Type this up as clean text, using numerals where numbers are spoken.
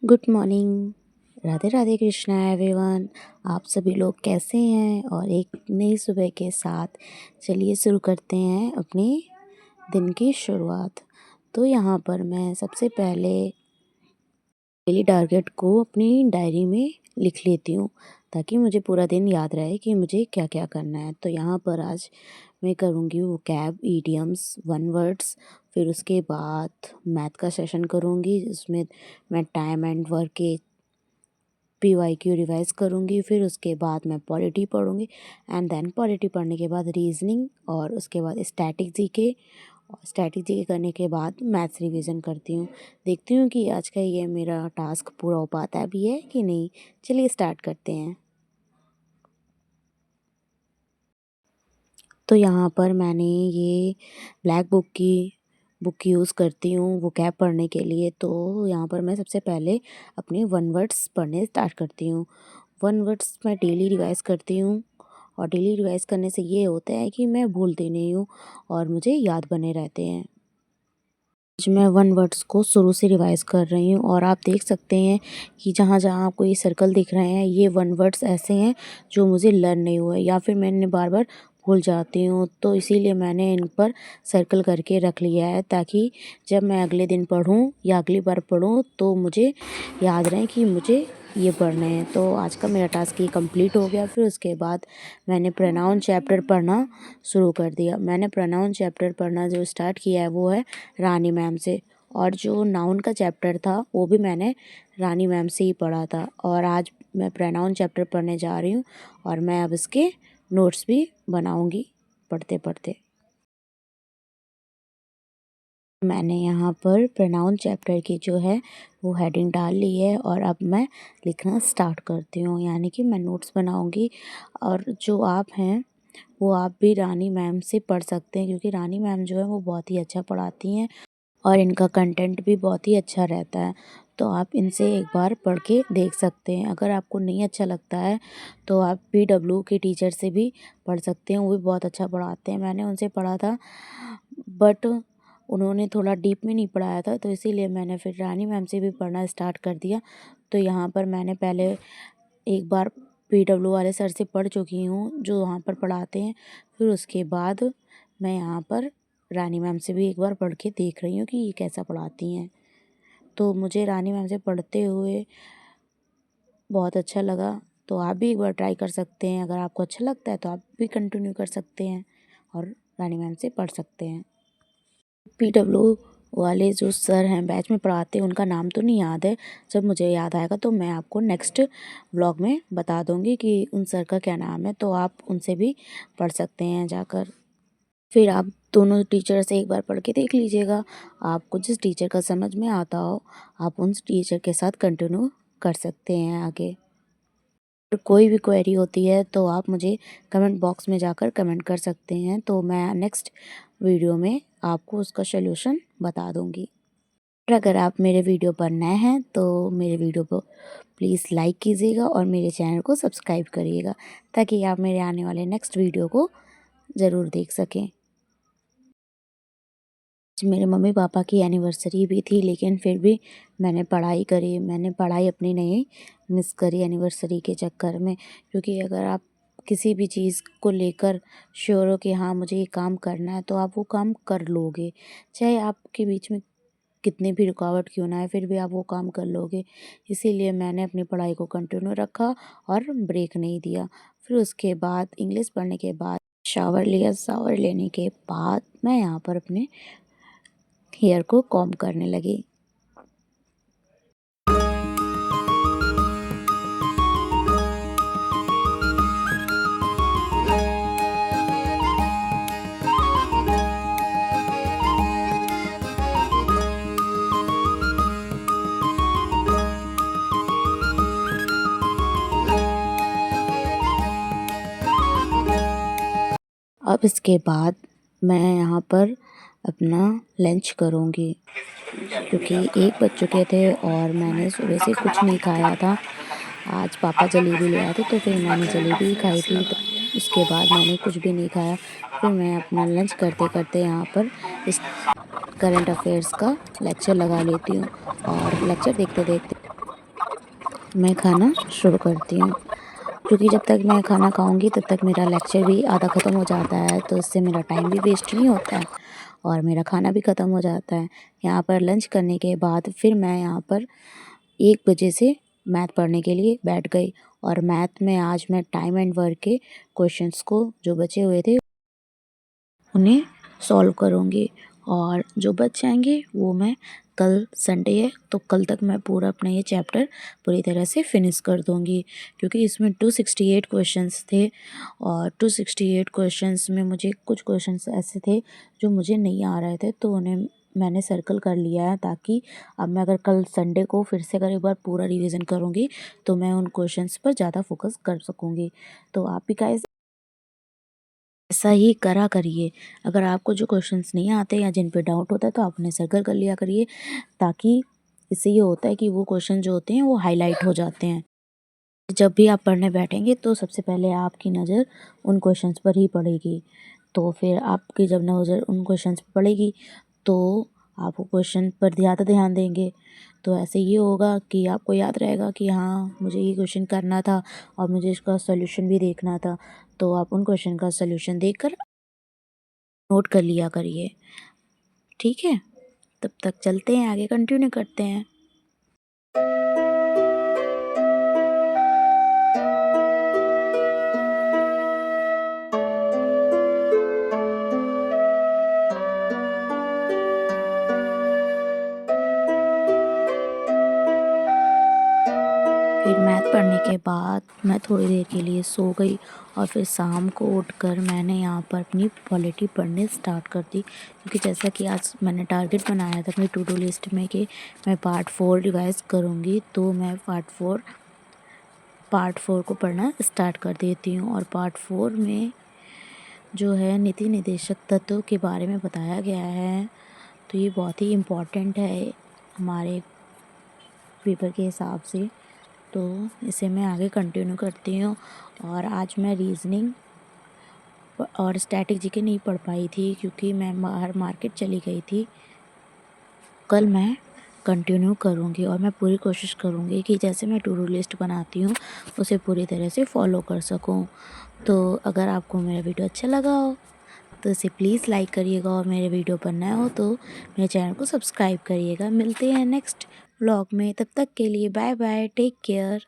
Good morning. Radhe Radhe Krishna everyone. आप सभी लोग कैसे हैं? और एक नई सुबह के साथ चलिए शुरू करते हैं अपनी दिन की शुरुआत। तो यहाँ पर मैं सबसे पहले डेली टारगेट को अपनी डायरी में लिख लेती हूँ ताकि मुझे पूरा दिन याद रहे कि मुझे क्या क्या करना है। तो यहाँ पर आज मैं करूँगी वोकैब, इडियम्स, वन वर्ड्स। फिर उसके बाद मैथ का सेशन करूँगी जिसमें मैं टाइम एंड वर्क के PYQ रिवाइज़ करूँगी। फिर उसके बाद मैं पॉलिटी पढ़ूँगी एंड देन पॉलिटी पढ़ने के बाद रीजनिंग और उसके बाद स्टैटिक जीके, और स्टैटिक जीके करने के बाद मैथ्स रिवीजन करती हूँ। देखती हूँ कि आज का ये मेरा टास्क पूरा हो पाता भी है कि नहीं। चलिए स्टार्ट करते हैं। तो यहाँ पर मैंने ये ब्लैक बुक यूज़ करती हूँ वोकैब पढ़ने के लिए। तो यहाँ पर मैं सबसे पहले अपने वन वर्ड्स पढ़ने स्टार्ट करती हूँ। वन वर्ड्स मैं डेली रिवाइज़ करती हूँ और डेली रिवाइज़ करने से ये होता है कि मैं भूलती नहीं हूँ और मुझे याद बने रहते हैं। आज मैं वन वर्ड्स को शुरू से रिवाइज़ कर रही हूँ और आप देख सकते हैं कि जहाँ-जहाँ आपको ये सर्कल दिख रहे हैं, ये वन वर्ड्स ऐसे हैं जो मुझे लर्न नहीं हुए या फिर मैं इन्हें बार-बार भूल जाती हूँ। तो इसीलिए मैंने इन पर सर्कल करके रख लिया है ताकि जब मैं अगले दिन पढ़ूँ या अगली बार पढ़ूँ तो मुझे याद रहे कि मुझे ये पढ़ने हैं। तो आज का मेरा टास्क ये कंप्लीट हो गया। फिर उसके बाद मैंने प्रोनाउन चैप्टर पढ़ना शुरू कर दिया। मैंने प्रोनाउन चैप्टर पढ़ना जो स्टार्ट किया है वो है रानी मैम से, और जो नाउन का चैप्टर था वो भी मैंने रानी मैम से ही पढ़ा था। और आज मैं प्रोनाउन चैप्टर पढ़ने जा रही हूँ और मैं अब इसके नोट्स भी बनाऊँगी पढ़ते पढ़ते। मैंने यहाँ पर प्रोनाउन चैप्टर की जो है वो हेडिंग डाल ली है और अब मैं लिखना स्टार्ट करती हूँ, यानी कि मैं नोट्स बनाऊँगी। और जो आप हैं वो आप भी रानी मैम से पढ़ सकते हैं क्योंकि रानी मैम जो है वो बहुत ही अच्छा पढ़ाती हैं और इनका कंटेंट भी बहुत ही अच्छा रहता है। तो आप इनसे एक बार पढ़ के देख सकते हैं। अगर आपको नहीं अच्छा लगता है तो आप PW के टीचर से भी पढ़ सकते हैं, वो भी बहुत अच्छा पढ़ाते हैं। मैंने उनसे पढ़ा था बट उन्होंने थोड़ा डीप में नहीं पढ़ाया था, तो इसीलिए मैंने फिर रानी मैम से भी पढ़ना स्टार्ट कर दिया। तो यहाँ पर मैंने पहले एक बार PW वाले सर से पढ़ चुकी हूँ जो वहाँ पर पढ़ाते हैं। फिर उसके बाद मैं यहाँ पर रानी मैम से भी एक बार पढ़ के देख रही हूँ कि ये कैसा पढ़ाती हैं। तो मुझे रानी मैम से पढ़ते हुए बहुत अच्छा लगा। तो आप भी एक बार ट्राई कर सकते हैं। अगर आपको अच्छा लगता है तो आप भी कंटिन्यू कर सकते हैं और रानी मैम से पढ़ सकते हैं। PW वाले जो सर हैं बैच में पढ़ाते हैं उनका नाम तो नहीं याद है। जब मुझे याद आएगा तो मैं आपको नेक्स्ट व्लॉग में बता दूँगी कि उन सर का क्या नाम है, तो आप उनसे भी पढ़ सकते हैं जाकर। फिर आप दोनों टीचर से एक बार पढ़ के देख लीजिएगा। आपको जिस टीचर का समझ में आता हो आप उन टीचर के साथ कंटिन्यू कर सकते हैं आगे। और कोई भी क्वेरी होती है तो आप मुझे कमेंट बॉक्स में जाकर कमेंट कर सकते हैं, तो मैं नेक्स्ट वीडियो में आपको उसका सॉल्यूशन बता दूँगी। और अगर आप मेरे वीडियो पर नए हैं तो मेरे वीडियो को प्लीज़ लाइक कीजिएगा और मेरे चैनल को सब्सक्राइब करिएगा ताकि आप मेरे आने वाले नेक्स्ट वीडियो को ज़रूर देख सकें। मेरे मम्मी पापा की एनिवर्सरी भी थी लेकिन फिर भी मैंने पढ़ाई करी। मैंने पढ़ाई अपनी नहीं मिस करी एनिवर्सरी के चक्कर में, क्योंकि अगर आप किसी भी चीज़ को लेकर श्योर हो कि हाँ मुझे ये काम करना है तो आप वो काम कर लोगे, चाहे आपके बीच में कितनी भी रुकावट क्यों ना है फिर भी आप वो काम कर लोगे। इसीलिए मैंने अपनी पढ़ाई को कंटिन्यू रखा और ब्रेक नहीं दिया। फिर उसके बाद इंग्लिश पढ़ने के बाद शावर लिया। शावर लेने के बाद मैं यहाँ पर अपने हेयर को कॉम्ब करने लगी। अब इसके बाद मैं यहाँ पर अपना लंच करूँगी क्योंकि 1 बज चुके थे और मैंने सुबह से कुछ नहीं खाया था। आज पापा जलेबी ले आए थे तो फिर मैंने जलेबी ही खाई थी। तो उसके बाद मैंने कुछ भी नहीं खाया। फिर मैं अपना लंच करते-करते यहाँ पर इस करंट अफेयर्स का लेक्चर लगा लेती हूँ और लेक्चर देखते-देखते मैं खाना शुरू करती हूँ, क्योंकि जब तक मैं खाना खाऊँगी तब तक मेरा लेक्चर भी आधा ख़त्म हो जाता है, तो इससे मेरा टाइम भी वेस्ट नहीं होता है और मेरा खाना भी ख़त्म हो जाता है। यहाँ पर लंच करने के बाद फिर मैं यहाँ पर 1 बजे से मैथ पढ़ने के लिए बैठ गई और मैथ में आज मैं टाइम एंड वर्क के क्वेश्चंस को जो बचे हुए थे उन्हें सॉल्व करूँगी और जो बच जाएंगे वो मैं कल संडे है तो कल तक मैं पूरा अपना ये चैप्टर पूरी तरह से फिनिश कर दूँगी, क्योंकि इसमें 268 क्वेश्चंस थे और 268 क्वेश्चंस में मुझे कुछ क्वेश्चंस ऐसे थे जो मुझे नहीं आ रहे थे, तो उन्हें मैंने सर्कल कर लिया है, ताकि अब मैं अगर कल संडे को फिर से अगर एक बार पूरा रिवीजन करूँगी तो मैं उन क्वेश्चंस पर ज़्यादा फोकस कर सकूँगी। तो आप भी गाइस ऐसा ही करा करिए। अगर आपको जो क्वेश्चंस नहीं आते या जिन पे डाउट होता है तो आप उन्हें सर्कल कर लिया करिए, ताकि इससे ये होता है कि वो क्वेश्चन जो होते हैं वो हाईलाइट हो जाते हैं। जब भी आप पढ़ने बैठेंगे तो सबसे पहले आपकी नज़र उन क्वेश्चंस पर ही पड़ेगी। तो फिर आपकी जब नज़र उन क्वेश्चंस पर पड़ेगी तो आप वो क्वेश्चन पर ज़्यादा ध्यान देंगे। तो ऐसे ये होगा कि आपको याद रहेगा कि हाँ, मुझे ये क्वेश्चन करना था और मुझे इसका सॉल्यूशन भी देखना था। तो आप उन क्वेश्चन का सॉल्यूशन देखकर नोट कर लिया करिए। ठीक है? तब तक चलते हैं, आगे कंटिन्यू करते हैं। फिर मैथ पढ़ने के बाद मैं थोड़ी देर के लिए सो गई और फिर शाम को उठकर मैंने यहाँ पर अपनी पॉलिटी पढ़ने स्टार्ट कर दी, क्योंकि जैसा कि आज मैंने टारगेट बनाया था अपनी टू डू लिस्ट में कि मैं पार्ट 4 रिवाइज़ करूँगी, तो मैं पार्ट 4 को पढ़ना स्टार्ट कर देती हूँ। और पार्ट 4 में जो है नीति निर्देशक तत्व के बारे में बताया गया है, तो ये बहुत ही इम्पोर्टेंट है हमारे पेपर के हिसाब से। तो इसे मैं आगे कंटिन्यू करती हूँ और आज मैं रीजनिंग और स्टैटिक जीके नहीं पढ़ पाई थी क्योंकि मैं बाहर मार्केट चली गई थी। कल मैं कंटिन्यू करूँगी और मैं पूरी कोशिश करूँगी कि जैसे मैं टू डू लिस्ट बनाती हूँ उसे पूरी तरह से फॉलो कर सकूँ। तो अगर आपको मेरा वीडियो अच्छा लगा हो तो इसे प्लीज़ लाइक करिएगा और मेरे वीडियो पर नया हो तो मेरे चैनल को सब्सक्राइब करिएगा। मिलते हैं नेक्स्ट व्लॉग में, तब तक के लिए बाय बाय, टेक केयर।